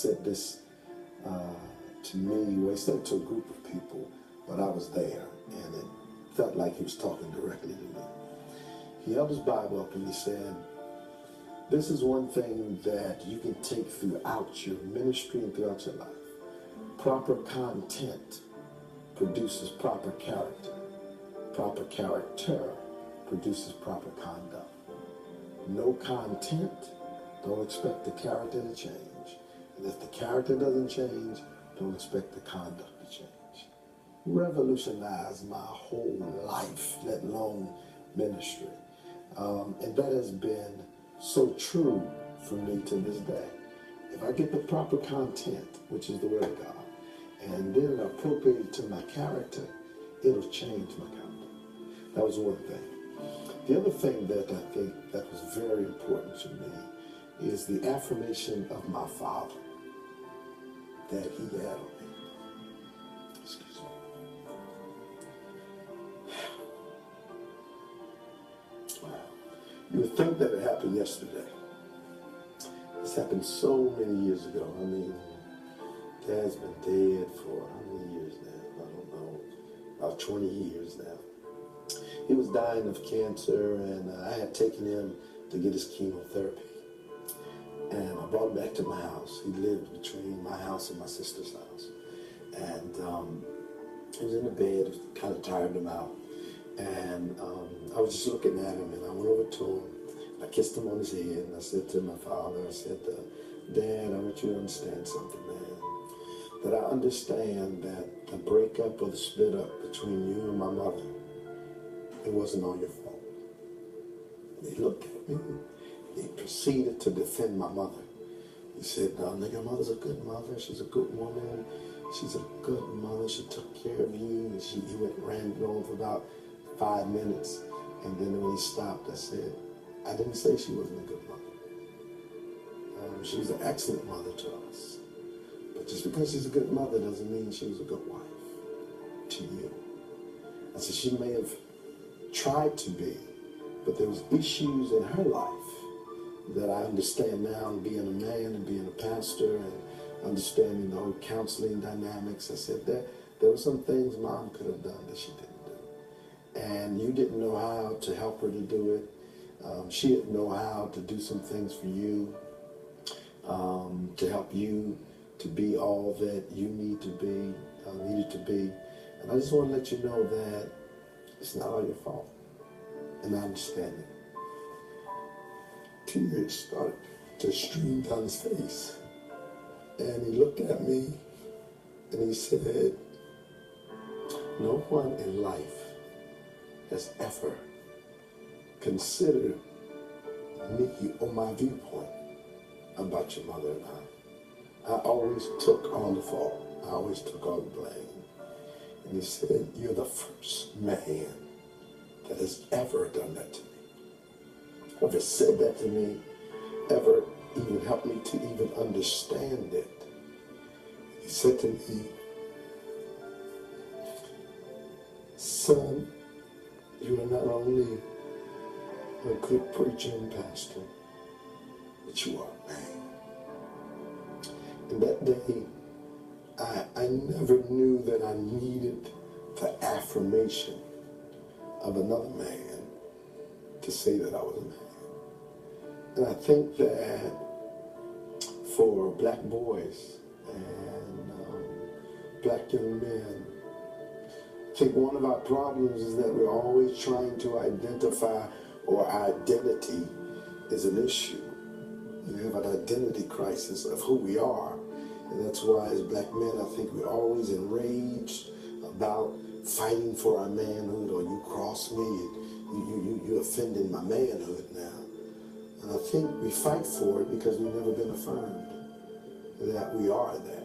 said this to me. Well, he said it to a group of people, but I was there, and it felt like he was talking directly to me. He held his Bible up and he said, this is one thing that you can take throughout your ministry and throughout your life. Proper content produces proper character. Proper character produces proper conduct. No content, don't expect the character to change. And if the character doesn't change, don't expect the conduct to change. Revolutionized my whole life, let alone ministry. And that has been so true for me to this day. If I get the proper content, which is the Word of God, and then appropriate it to my character, it'll change my conduct. That was one thing. The other thing that I think that was very important to me is the affirmation of my father that he had on me. Excuse me. Wow. You would think that it happened yesterday. This happened so many years ago. I mean, Dad's been dead for how many years now? I don't know. About 20 years now. He was dying of cancer, and I had taken him to get his chemotherapy. And I brought him back to my house. He lived between my house and my sister's house. And he was in the bed, was kind of tired him out. And I was just looking at him, and I went over to him. I kissed him on his head, and I said to my father, I said, Dad, I want you to understand something, man. That I understand that the breakup or the split up between you and my mother, it wasn't all your fault. And he looked at me. He proceeded to defend my mother. He said, your mother's a good mother. She's a good woman. She's a good mother. She took care of you. And he went rambling on for about 5 minutes. And then when he stopped, I said, I didn't say she wasn't a good mother. She was an excellent mother to us. But just because she's a good mother doesn't mean she was a good wife to you. I said, she may have tried to be, but there was issues in her life that I understand now, being a man and being a pastor and understanding the whole counseling dynamics. I said that there were some things Mom could have done that she didn't do. And you didn't know how to help her to do it. She didn't know how to do some things for you, to help you to be all that you needed to be. And I just want to let you know that it's not all your fault. And I understand it. Tears started to stream down his face. And he looked at me and he said, no one in life has ever considered me or my viewpoint about your mother and I. I always took on the fault. I always took on the blame. And he said, you're the first man that has ever done that to me. Ever said that to me, ever even helped me to even understand it. He said to me, son, you are not only a good preacher and pastor, but you are a man. And that day, I never knew that I needed the affirmation of another man to say that I was a man. And I think that for black boys and black young men, I think one of our problems is that we're always trying to identify, or our identity is an issue. We have an identity crisis of who we are. And that's why as black men, I think we're always enraged about fighting for our manhood, or you cross me, and you offended my manhood now. And I think we fight for it because we've never been affirmed that we are that.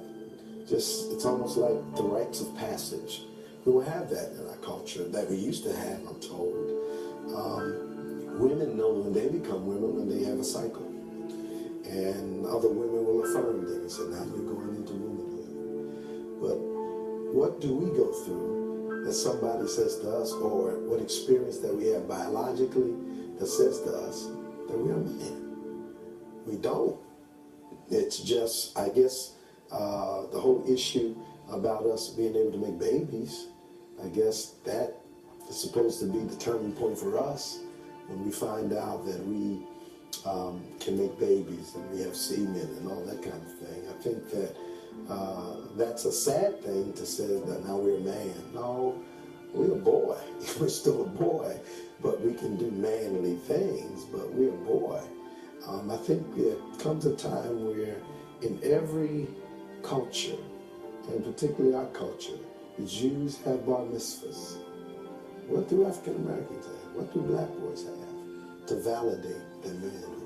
It's almost like the rites of passage. We don't have that in our culture that we used to have, I'm told. Women know when they become women when they have a cycle. And other women will affirm them and say, now you're going into womanhood. But what do we go through that somebody says to us, or what experience that we have biologically that says to us that we're a man? We don't. It's just, I guess, the whole issue about us being able to make babies, I guess that is supposed to be the turning point for us when we find out that we can make babies and we have semen and all that kind of thing. I think that that's a sad thing to say that now we're a man. No, we're a boy. We're still a boy, but we can do manly things, but we're a boy. I think there comes a time where in every culture, and particularly our culture, the Jews have bar mitzvahs. What do African Americans have? What do black boys have to validate their manhood?